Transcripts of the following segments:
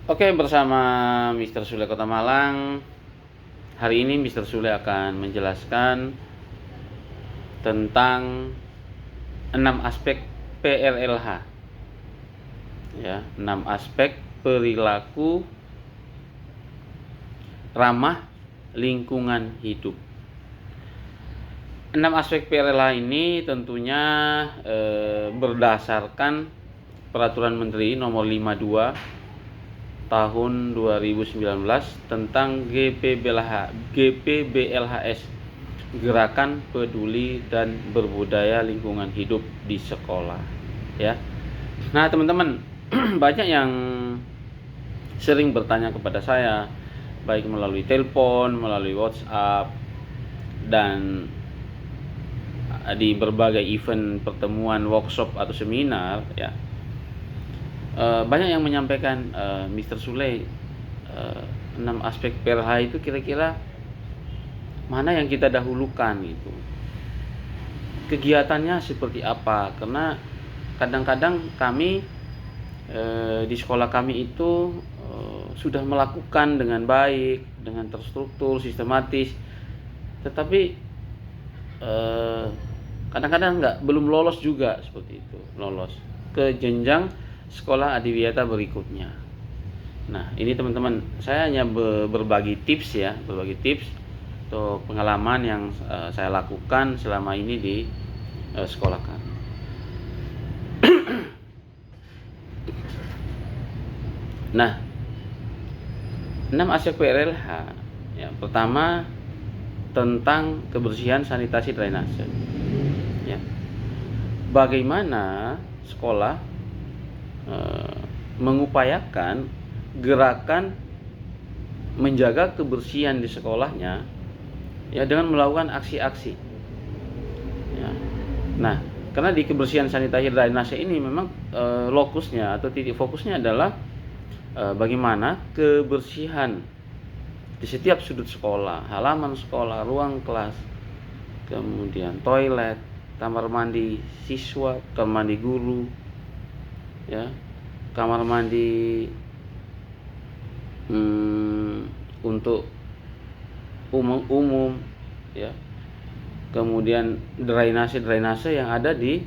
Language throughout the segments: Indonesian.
Oke, bersama Mr. Sule Kota Malang. Hari ini Mr. Sule akan menjelaskan tentang 6 aspek PLLH. Ya, 6 aspek perilaku ramah lingkungan hidup. 6 aspek PLLH ini tentunya berdasarkan Peraturan Menteri Nomor 52 tahun 2019 tentang GPBLHS, Gerakan Peduli dan Berbudaya Lingkungan Hidup di Sekolah, ya. Nah, teman-teman, banyak yang sering bertanya kepada saya, baik melalui telepon, melalui WhatsApp, dan di berbagai event pertemuan, workshop atau seminar, ya. Banyak yang menyampaikan, Mr. Sule, 6 aspek PLH itu kira-kira mana yang kita dahulukan gitu, kegiatannya seperti apa, karena kadang-kadang kami di sekolah kami itu sudah melakukan dengan baik, dengan terstruktur, sistematis, tetapi kadang-kadang belum lolos juga seperti itu, lolos ke jenjang sekolah adiwiyata berikutnya. Nah, ini teman-teman, saya hanya berbagi tips untuk pengalaman yang saya lakukan selama ini di sekolah kami. Nah, 6 aspek PLLH. Ya, pertama tentang kebersihan sanitasi drainase. Ya. Bagaimana sekolah mengupayakan gerakan menjaga kebersihan di sekolahnya, ya, dengan melakukan aksi-aksi, ya. Nah, karena di kebersihan sanitasi drainase ini memang lokusnya atau titik fokusnya adalah bagaimana kebersihan di setiap sudut sekolah, halaman sekolah, ruang kelas, kemudian toilet, kamar mandi siswa, kamar mandi guru, ya, kamar mandi untuk umum, ya, kemudian drainase yang ada di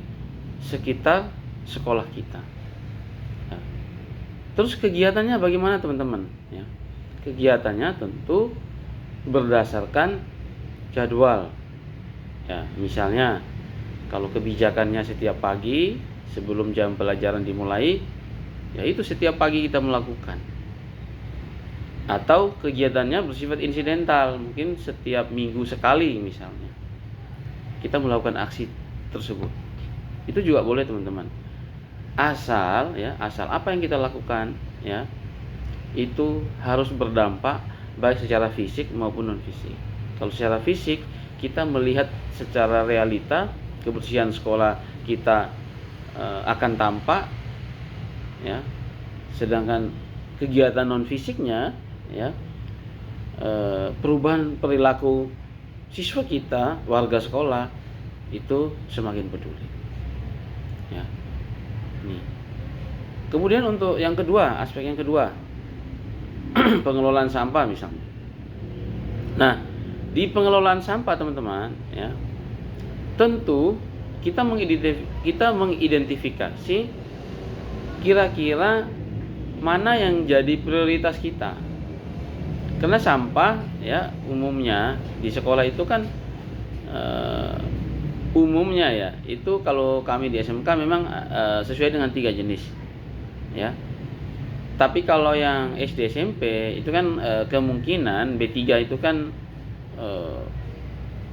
sekitar sekolah kita. Ya. Terus kegiatannya bagaimana, teman-teman? Ya. Kegiatannya tentu berdasarkan jadwal. Ya, misalnya kalau kebijakannya setiap pagi sebelum jam pelajaran dimulai, ya itu setiap pagi kita melakukan. Atau kegiatannya bersifat insidental, mungkin setiap minggu sekali misalnya kita melakukan aksi tersebut. Itu juga boleh, teman-teman. Asal apa yang kita lakukan, ya, itu harus berdampak baik secara fisik maupun non fisik. Kalau secara fisik kita melihat secara realita kebersihan sekolah kita akan tampak, ya. Sedangkan kegiatan non fisiknya, ya, perubahan perilaku siswa kita, warga sekolah itu semakin peduli, ya. Nih. Kemudian untuk yang kedua, aspek yang kedua, pengelolaan sampah misalnya. Nah, di pengelolaan sampah, teman-teman, ya, tentu kita mengidentifikasi kira-kira mana yang jadi prioritas kita. Karena sampah, ya, umumnya di sekolah itu kan umumnya, ya, itu kalau kami di SMK memang sesuai dengan 3 jenis, ya. Tapi kalau yang SD SMP itu kan kemungkinan B3 itu kan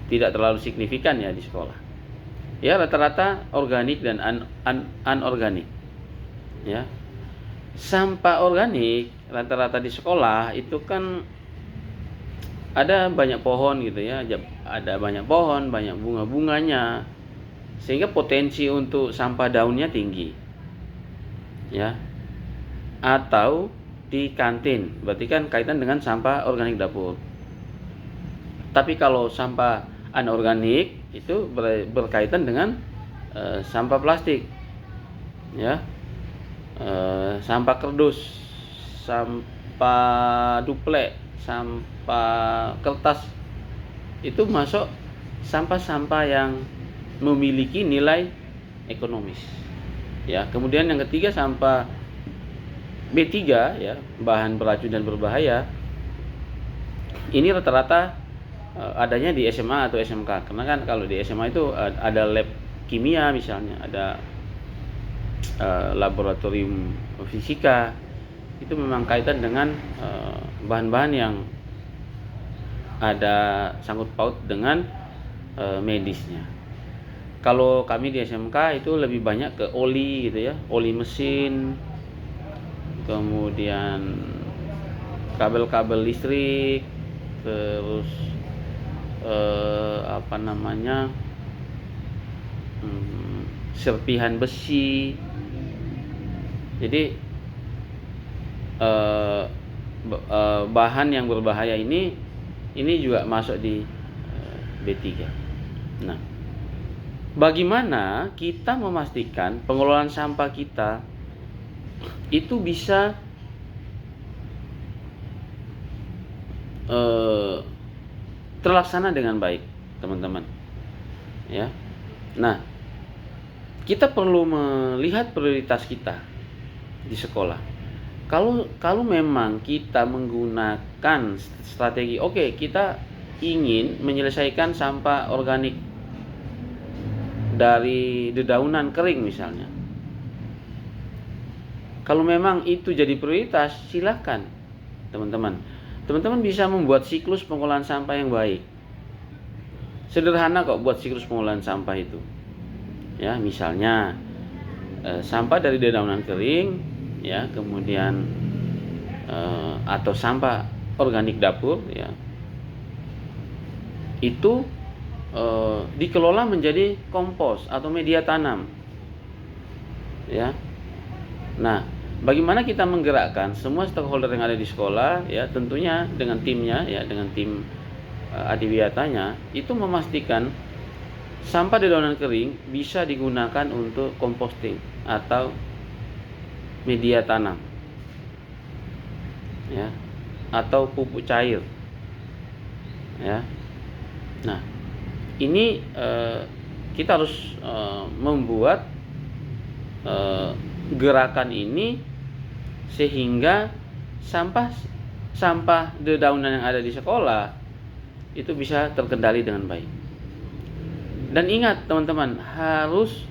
tidak terlalu signifikan, ya, di sekolah. Ya, rata-rata organik dan anorganik, ya. Sampah organik rata-rata di sekolah itu kan ada banyak pohon gitu, ya, ada banyak pohon, banyak bunga-bunganya, sehingga potensi untuk sampah daunnya tinggi, ya. Atau di kantin, berarti kan kaitan dengan sampah organik dapur. Tapi kalau sampah anorganik itu berkaitan dengan sampah plastik, ya, sampah kardus, sampah duplek, sampah kertas, itu masuk sampah-sampah yang memiliki nilai ekonomis. Ya, kemudian yang ketiga sampah B3 ya, bahan beracun dan berbahaya. Ini rata-rata adanya di SMA atau SMK. Karena kan kalau di SMA itu ada lab kimia misalnya, ada laboratorium fisika. Itu memang kaitan dengan bahan-bahan yang ada sangkut paut dengan medisnya. Kalau kami di SMK itu lebih banyak ke oli gitu ya, oli mesin, kemudian kabel-kabel listrik, terus serpihan besi. Jadi bahan yang berbahaya ini juga masuk di B3. Nah, bagaimana kita memastikan pengelolaan sampah kita itu bisa terlaksana dengan baik, teman-teman. Ya. Nah, kita perlu melihat prioritas kita di sekolah. Kalau memang kita menggunakan strategi, kita ingin menyelesaikan sampah organik dari dedaunan kering misalnya. Kalau memang itu jadi prioritas, silakan teman-teman. Teman-teman bisa membuat siklus pengolahan sampah yang baik. Sederhana kok buat siklus pengolahan sampah itu. Ya, misalnya sampah dari dedaunan kering, ya, kemudian atau sampah organik dapur, ya, itu dikelola menjadi kompos atau media tanam, ya. Nah, bagaimana kita menggerakkan semua stakeholder yang ada di sekolah, ya, tentunya dengan timnya, ya, dengan tim adiwiyatanya, itu memastikan sampah dedaunan kering bisa digunakan untuk composting atau media tanam, ya, atau pupuk cair, ya. Nah, ini kita harus membuat gerakan ini sehingga sampah dedaunan yang ada di sekolah itu bisa terkendali dengan baik. Dan ingat teman-teman, harus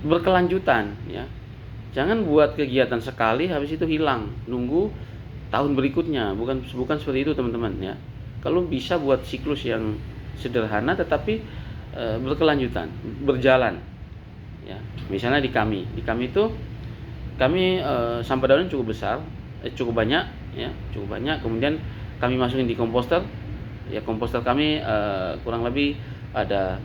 berkelanjutan, ya. Jangan buat kegiatan sekali habis itu hilang, nunggu tahun berikutnya. Bukan seperti itu teman-teman, ya. Kalau bisa buat siklus yang sederhana tetapi berkelanjutan, berjalan, ya. Misalnya di kami itu sampah dedaunan cukup besar, cukup banyak, ya, cukup banyak. Kemudian kami masukin di komposter, ya. Komposter kami kurang lebih ada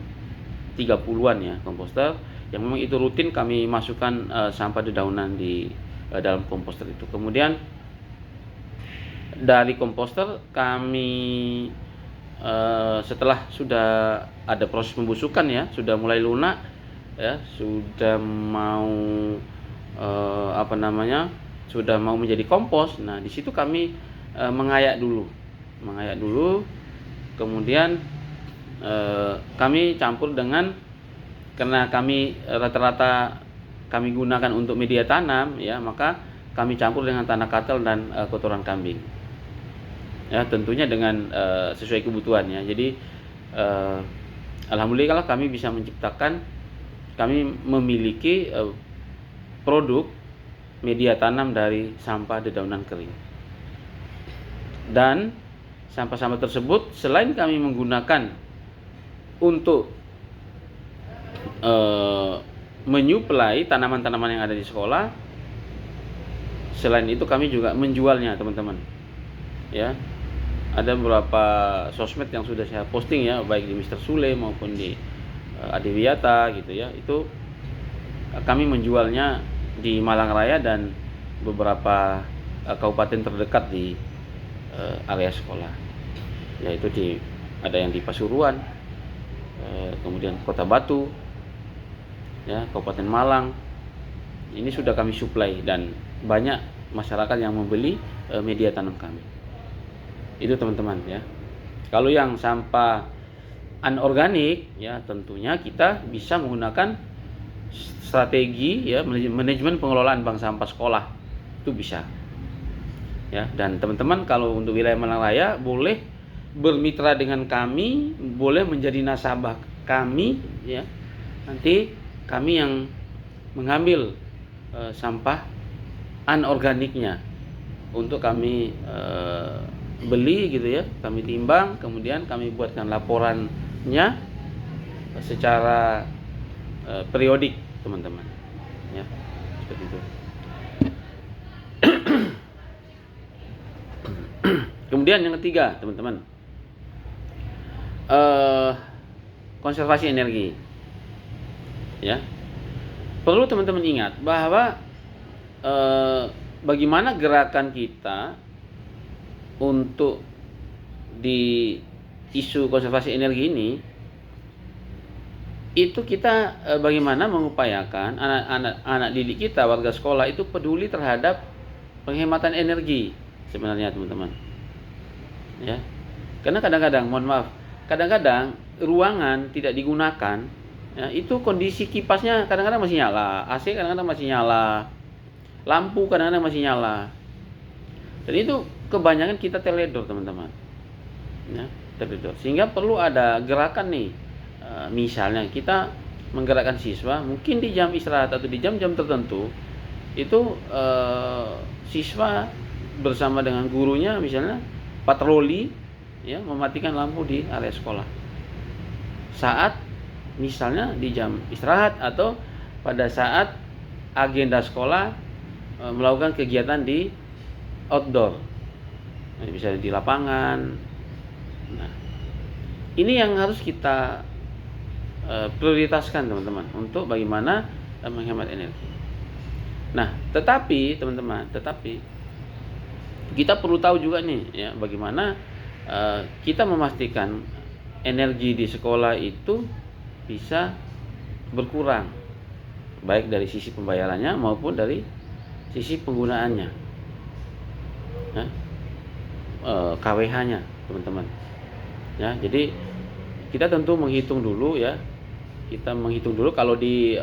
30-an, ya, komposter yang memang itu rutin kami masukkan sampah dedaunan di dalam komposter itu. Kemudian dari komposter kami setelah sudah ada proses pembusukan, ya, sudah mulai lunak, ya, sudah mau sudah mau menjadi kompos. Nah, di situ kami mengayak dulu, kemudian kami campur dengan, karena kami rata-rata kami gunakan untuk media tanam, ya, maka kami campur dengan tanah katel dan kotoran kambing, ya, tentunya dengan sesuai kebutuhannya. Jadi alhamdulillah kami bisa menciptakan, kami memiliki produk media tanam dari sampah dedaunan kering. Dan sampah-sampah tersebut selain kami menggunakan untuk menyuplai tanaman-tanaman yang ada di sekolah, selain itu kami juga menjualnya, teman-teman, ya. Ada beberapa sosmed yang sudah saya posting, ya, baik di Mr. Sule maupun di Adiwiyata gitu, ya. Itu kami menjualnya di Malang Raya dan beberapa kabupaten terdekat di area sekolah, yaitu ada yang di Pasuruan, kemudian Kota Batu, ya, Kabupaten Malang. Ini sudah kami suplai dan banyak masyarakat yang membeli media tanam kami. Itu teman-teman ya. Kalau yang sampah anorganik ya tentunya kita bisa menggunakan strategi ya manajemen pengelolaan bank sampah sekolah. Itu bisa. Ya, dan teman-teman kalau untuk wilayah Malang Raya boleh bermitra dengan kami, boleh menjadi nasabah kami ya. Nanti kami yang mengambil sampah anorganiknya untuk kami beli gitu ya, kami timbang, kemudian kami buatkan laporannya secara periodik teman-teman ya, seperti itu. Kemudian yang ketiga teman-teman, konservasi energi ya. Perlu teman-teman ingat bahwa bagaimana gerakan kita untuk di isu konservasi energi ini, itu kita bagaimana mengupayakan anak didik kita, warga sekolah itu peduli terhadap penghematan energi sebenarnya teman-teman ya. Karena kadang-kadang, mohon maaf, kadang-kadang ruangan tidak digunakan ya, itu kondisi kipasnya kadang-kadang masih nyala, AC kadang-kadang masih nyala, lampu kadang-kadang masih nyala, dan itu kebanyakan kita teledor teman-teman ya, teledor. Sehingga perlu ada gerakan nih, misalnya kita menggerakkan siswa mungkin di jam istirahat atau di jam-jam tertentu itu siswa bersama dengan gurunya misalnya patroli ya, mematikan lampu di area sekolah saat misalnya di jam istirahat atau pada saat agenda sekolah melakukan kegiatan di outdoor, bisa di lapangan. Nah, ini yang harus kita prioritaskan teman-teman untuk bagaimana menghemat energi. Nah, tetapi teman-teman, kita perlu tahu juga nih ya, bagaimana kita memastikan energi di sekolah itu bisa berkurang, baik dari sisi pembayarannya maupun dari sisi penggunaannya ya, KWH-nya teman-teman ya. Jadi kita tentu menghitung dulu ya, kalau di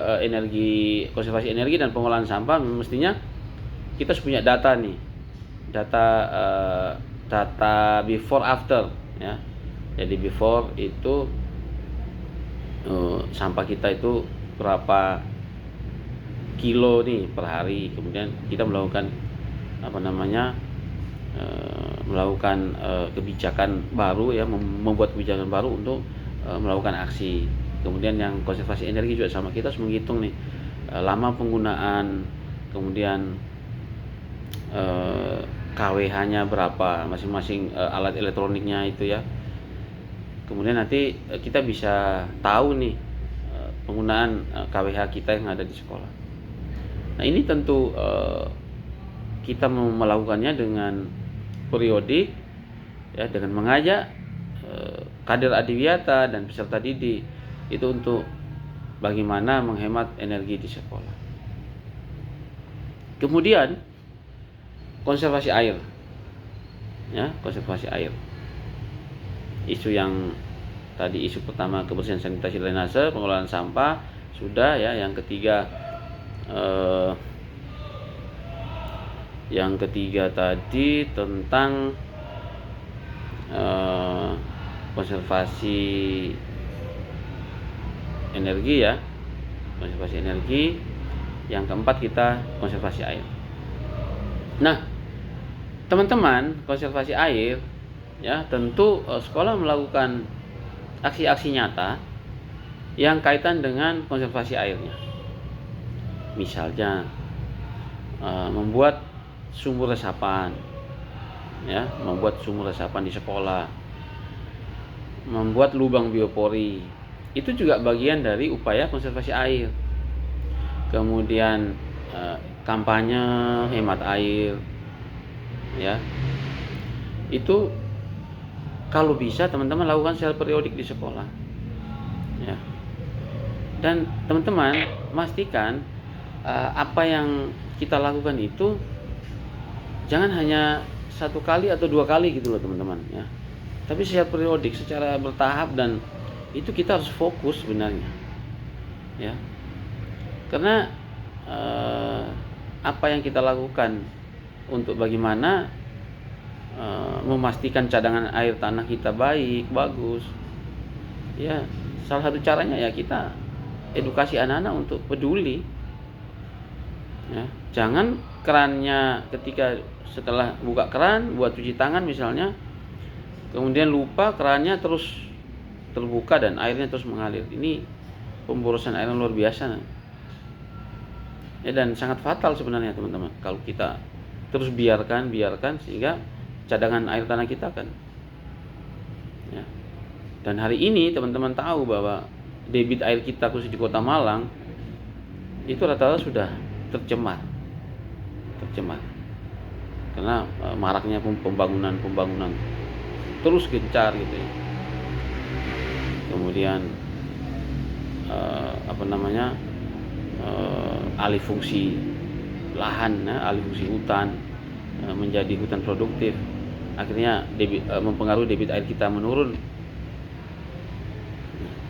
konservasi energi dan pengolahan sampah mestinya kita harus punya data nih, data before after ya. Jadi before itu sampah kita itu berapa kilo nih per hari, kemudian kita melakukan melakukan kebijakan baru ya, membuat kebijakan baru untuk melakukan aksi. Kemudian yang konservasi energi juga sama, kita harus menghitung nih lama penggunaan, kemudian KWH-nya berapa masing-masing alat elektroniknya itu ya. Kemudian nanti kita bisa tahu nih penggunaan KWH kita yang ada di sekolah. Nah, ini tentu kita melakukannya dengan periodik ya, dengan mengajak kader adiwiyata dan peserta didik itu untuk bagaimana menghemat energi di sekolah. Kemudian konservasi air ya, konservasi air. Isu yang tadi, isu pertama kebersihan sanitasi drainase, pengelolaan sampah sudah ya. Yang ketiga tadi tentang konservasi energi ya, konservasi energi. Yang keempat kita konservasi air. Nah, teman-teman, konservasi air ya, tentu sekolah melakukan aksi-aksi nyata yang kaitan dengan konservasi airnya. Misalnya membuat sumur resapan ya, membuat sumur resapan di sekolah, membuat lubang biopori. Itu juga bagian dari upaya konservasi air. Kemudian kampanye hemat air ya. Itu kalau bisa teman-teman lakukan secara periodik di sekolah ya. Dan teman-teman pastikan apa yang kita lakukan itu Jangan hanya satu kali atau dua kali gitu loh teman-teman ya. Tapi secara periodik, secara bertahap, dan itu kita harus fokus sebenarnya. Ya. Karena apa yang kita lakukan untuk bagaimana memastikan cadangan air tanah kita baik, bagus. Ya, salah satu caranya ya kita edukasi anak-anak untuk peduli. Ya, jangan kerannya ketika setelah buka keran buat cuci tangan misalnya, kemudian lupa kerannya terus terbuka dan airnya terus mengalir. Ini pemborosan air yang luar biasa. Ya, dan sangat fatal sebenarnya teman-teman kalau kita terus biarkan sehingga cadangan air tanah kita kan. Ya. Dan hari ini teman-teman tahu bahwa debit air kita khusus di Kota Malang itu rata-rata sudah tercemar karena maraknya pembangunan terus gencar gitu ya. Kemudian alih fungsi lahan, alih fungsi hutan menjadi hutan produktif, akhirnya mempengaruhi debit air kita menurun.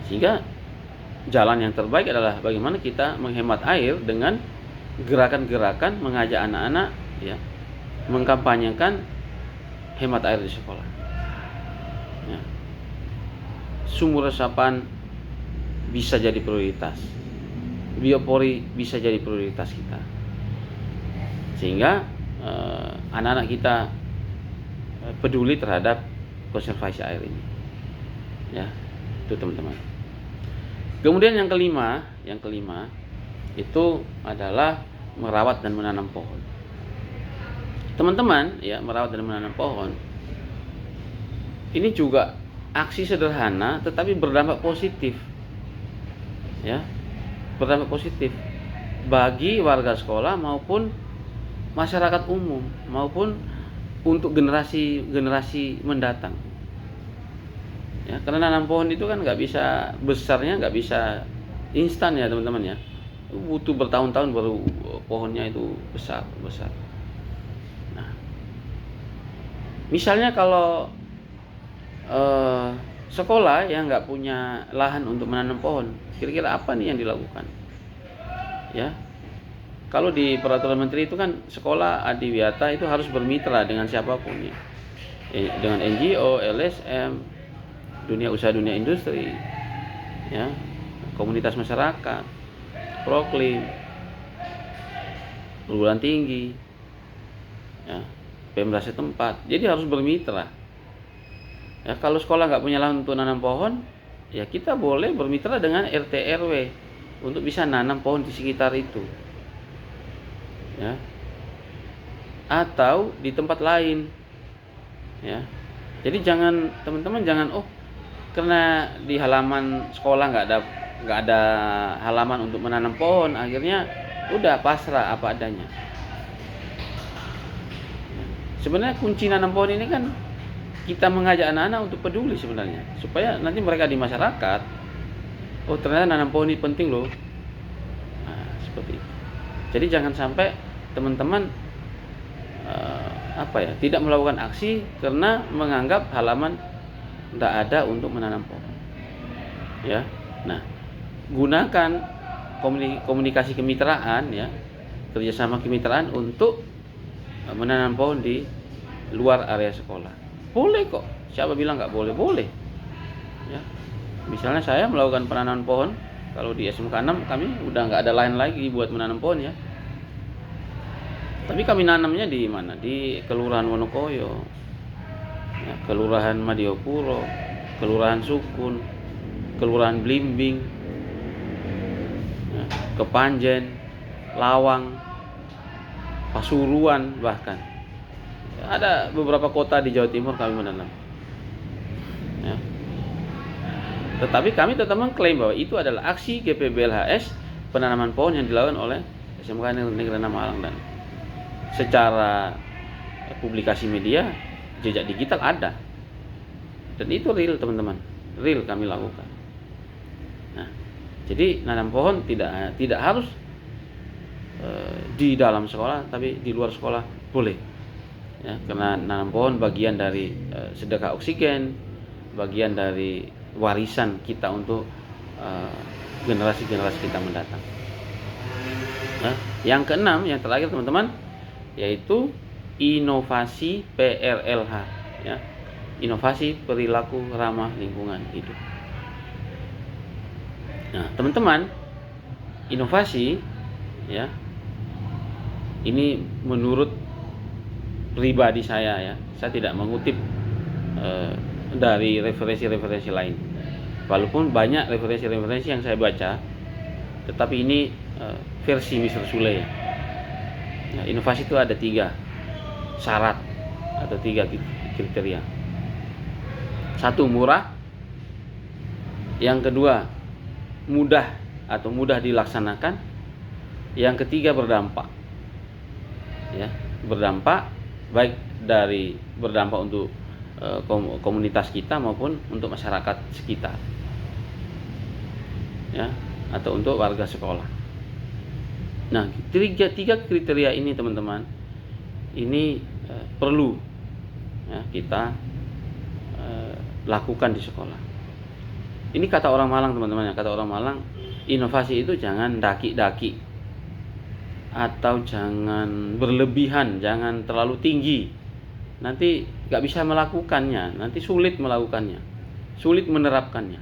Sehingga jalan yang terbaik adalah bagaimana kita menghemat air dengan gerakan-gerakan mengajak anak-anak ya mengkampanyekan hemat air di sekolah. Ya. Sumur resapan bisa jadi prioritas, biopori bisa jadi prioritas kita, sehingga anak-anak kita peduli terhadap konservasi air ini. Ya, itu teman-teman. Kemudian yang kelima itu adalah merawat dan menanam pohon. Teman-teman, ya, merawat dan menanam pohon ini juga aksi sederhana tetapi berdampak positif. Ya, berdampak positif bagi warga sekolah maupun masyarakat umum maupun untuk generasi mendatang. Ya, karena nanam pohon itu kan nggak bisa instan ya teman-teman ya, butuh bertahun-tahun baru pohonnya itu besar. Nah, misalnya kalau sekolah yang nggak punya lahan untuk menanam pohon, kira-kira apa nih yang dilakukan? Ya, kalau di peraturan menteri itu kan sekolah adiwiyata itu harus bermitra dengan siapapun ya, dengan NGO, LSM, dunia usaha, dunia industri, ya, komunitas masyarakat, proklim, perguruan tinggi, ya, Pemda setempat. Jadi harus bermitra. Ya, kalau sekolah nggak punya lahan untuk nanam pohon, ya kita boleh bermitra dengan RT RW untuk bisa nanam pohon di sekitar itu. Ya. Atau di tempat lain. Ya. Jadi teman-teman jangan karena di halaman sekolah nggak ada halaman untuk menanam pohon, akhirnya udah pasrah apa adanya. Sebenarnya kunci nanam pohon ini kan kita mengajak anak-anak untuk peduli sebenarnya, supaya nanti mereka di masyarakat, ternyata nanam pohon ini penting loh. Nah, seperti itu. Jadi jangan sampai teman-teman tidak melakukan aksi karena menganggap halaman tidak ada untuk menanam pohon. Ya, nah, gunakan komunikasi kemitraan ya, kerjasama kemitraan untuk menanam pohon di luar area sekolah. Boleh kok, siapa bilang nggak boleh? Boleh. Ya, misalnya saya melakukan penanaman pohon, kalau di SMK 6 kami udah nggak ada lahan lagi buat menanam pohon ya. Tapi kami nanamnya di mana? Di Kelurahan Wonokoyo, ya, Kelurahan Madiopuro, Kelurahan Sukun, Kelurahan Blimbing, ya, Kepanjen, Lawang, Pasuruan bahkan. Ada beberapa kota di Jawa Timur kami menanam. Ya. Tetapi kami tetap mengklaim bahwa itu adalah aksi GPBLHS penanaman pohon yang dilakukan oleh SMK Negeri 6 Malang, dan secara publikasi media, jejak digital ada. Dan itu real teman-teman, real kami lakukan. Nah, jadi nanam pohon tidak harus di dalam sekolah, tapi di luar sekolah boleh. ya, karena nanam pohon bagian dari sedekah oksigen, bagian dari warisan kita untuk generasi-generasi kita mendatang. Nah, yang keenam, yang terakhir teman-teman, yaitu inovasi PRLH, ya, inovasi perilaku ramah lingkungan hidup. Nah, teman-teman, inovasi, ya, ini menurut pribadi saya, ya, saya tidak mengutip dari referensi-referensi lain. Walaupun banyak referensi-referensi yang saya baca, tetapi ini versi Mr. Sule. Nah, inovasi itu ada 3 syarat atau 3 kriteria. 1, murah. Yang kedua, mudah atau mudah dilaksanakan. Yang ketiga, berdampak. Ya, berdampak baik dari berdampak untuk komunitas kita maupun untuk masyarakat sekitar. Ya, atau untuk warga sekolah. Nah, 3 kriteria ini teman-teman, ini perlu, ya, kita lakukan di sekolah. Ini kata orang Malang teman-teman, ya, kata orang Malang, inovasi itu jangan daki-daki atau jangan berlebihan, jangan terlalu tinggi. Nanti nggak bisa melakukannya, nanti sulit melakukannya, sulit menerapkannya.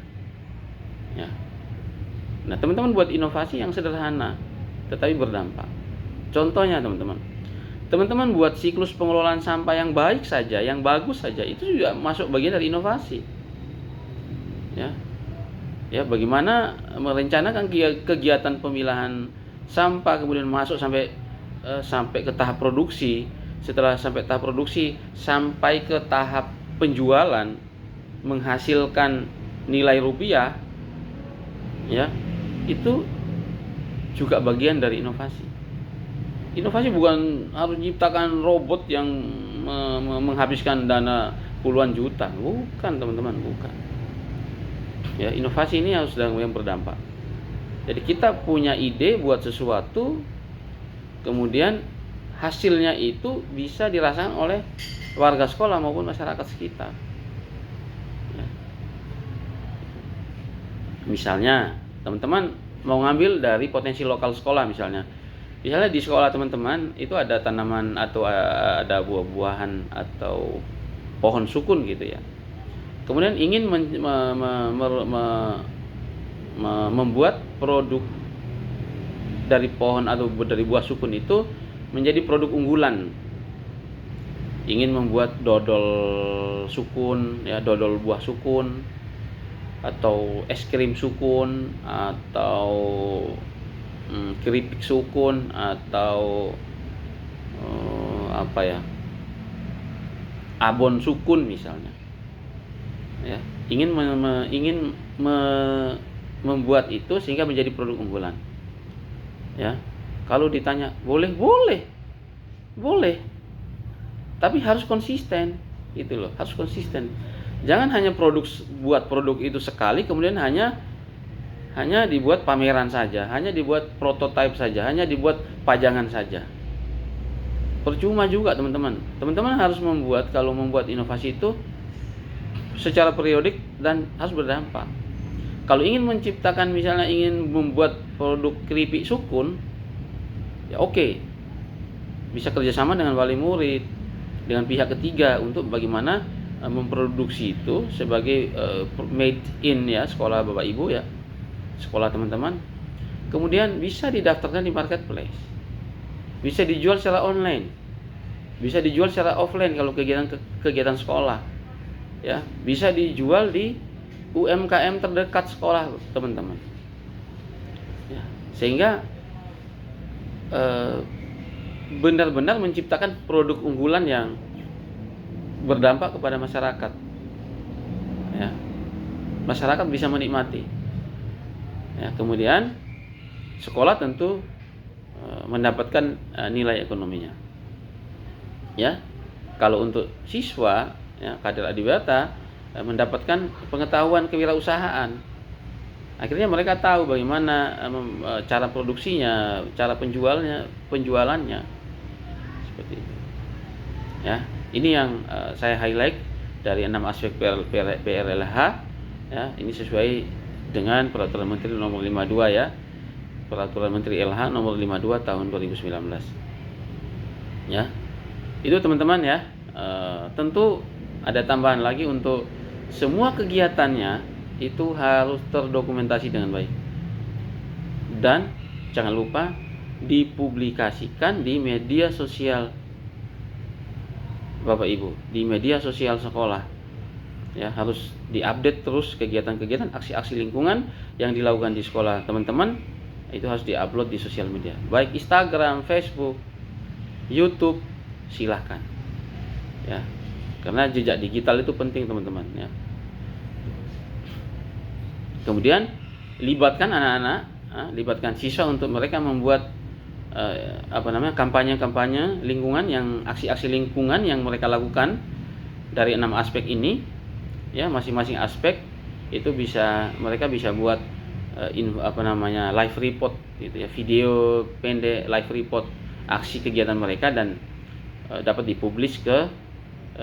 Ya. Nah, teman-teman buat inovasi yang sederhana, tetapi berdampak. Contohnya teman-teman buat siklus pengelolaan sampah yang baik saja, yang bagus saja, itu juga masuk bagian dari inovasi. Ya, ya, bagaimana merencanakan kegiatan pemilahan sampah, kemudian masuk sampai ke tahap produksi. Setelah sampai tahap produksi, sampai ke tahap penjualan, menghasilkan nilai rupiah, ya, itu juga bagian dari inovasi. Inovasi bukan harus menciptakan robot yang menghabiskan dana puluhan juta, bukan teman-teman, bukan. Ya, inovasi ini harus yang berdampak. Jadi kita punya ide buat sesuatu, kemudian hasilnya itu bisa dirasakan oleh warga sekolah maupun masyarakat sekitar. Ya. Misalnya teman-teman mau ngambil dari potensi lokal sekolah, misalnya di sekolah teman-teman itu ada tanaman atau ada buah-buahan atau pohon sukun gitu, ya. Kemudian ingin membuat produk dari pohon atau dari buah sukun itu menjadi produk unggulan. Ingin membuat dodol sukun, ya, dodol buah sukun, atau es krim sukun, atau keripik sukun, atau abon sukun misalnya. Ya, ingin membuat itu sehingga menjadi produk unggulan. Ya, kalau ditanya boleh, tapi harus konsisten, gitu loh, harus konsisten. Jangan hanya buat produk itu sekali, kemudian hanya dibuat pameran saja, hanya dibuat prototipe saja, hanya dibuat pajangan saja. Percuma juga teman-teman. Teman-teman harus kalau membuat inovasi itu secara periodik dan harus berdampak. Kalau ingin menciptakan, misalnya ingin membuat produk keripik sukun, ya oke, bisa kerjasama dengan wali murid, dengan pihak ketiga untuk bagaimana memproduksi itu sebagai made in, ya, sekolah Bapak Ibu, ya, sekolah teman-teman. Kemudian bisa didaftarkan di marketplace, bisa dijual secara online, bisa dijual secara offline kalau kegiatan sekolah, ya, bisa dijual di UMKM terdekat sekolah teman-teman, ya, sehingga benar-benar menciptakan produk unggulan yang berdampak kepada masyarakat, ya, masyarakat bisa menikmati, ya. Kemudian sekolah tentu mendapatkan nilai ekonominya, ya. Kalau untuk siswa, ya, kader adiwiyata mendapatkan pengetahuan kewirausahaan. Akhirnya mereka tahu bagaimana cara produksinya, cara penjualannya, seperti itu. Ya, ini yang saya highlight dari 6 aspek PRLH. Ya, ini sesuai dengan Peraturan Menteri Nomor 52 ya. Peraturan Menteri LH Nomor 52 tahun 2019. Ya. Itu teman-teman ya. Tentu ada tambahan lagi untuk semua kegiatannya itu harus terdokumentasi dengan baik. Dan jangan lupa dipublikasikan di media sosial Bapak Ibu, di media sosial sekolah. Ya, harus diupdate terus kegiatan-kegiatan aksi-aksi lingkungan yang dilakukan di sekolah teman-teman, itu harus diupload di sosial media, baik Instagram, Facebook, YouTube, silahkan. Ya, karena jejak digital itu penting teman-teman ya. Kemudian libatkan anak-anak, libatkan siswa untuk mereka membuat kampanye-kampanye lingkungan, yang aksi-aksi lingkungan yang mereka lakukan dari 6 aspek ini ya. Masing-masing aspek itu mereka bisa buat live report gitu ya, video pendek live report aksi kegiatan mereka, dan dapat dipublish ke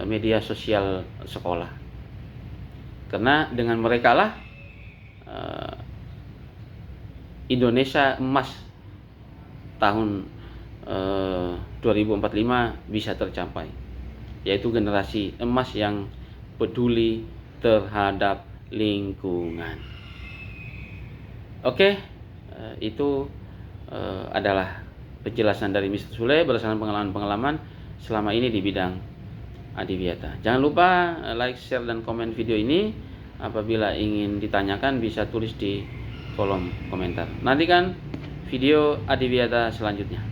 media sosial sekolah. Karena dengan mereka lah Indonesia emas tahun 2045 bisa tercapai, yaitu generasi emas yang peduli terhadap lingkungan. Oke, itu adalah penjelasan dari Mr. Sule berdasarkan pengalaman-pengalaman selama ini di bidang adiwiyata. Jangan lupa like, share, dan komen video ini. Apabila ingin ditanyakan bisa tulis di kolom komentar. Nantikan video adiwiyata selanjutnya.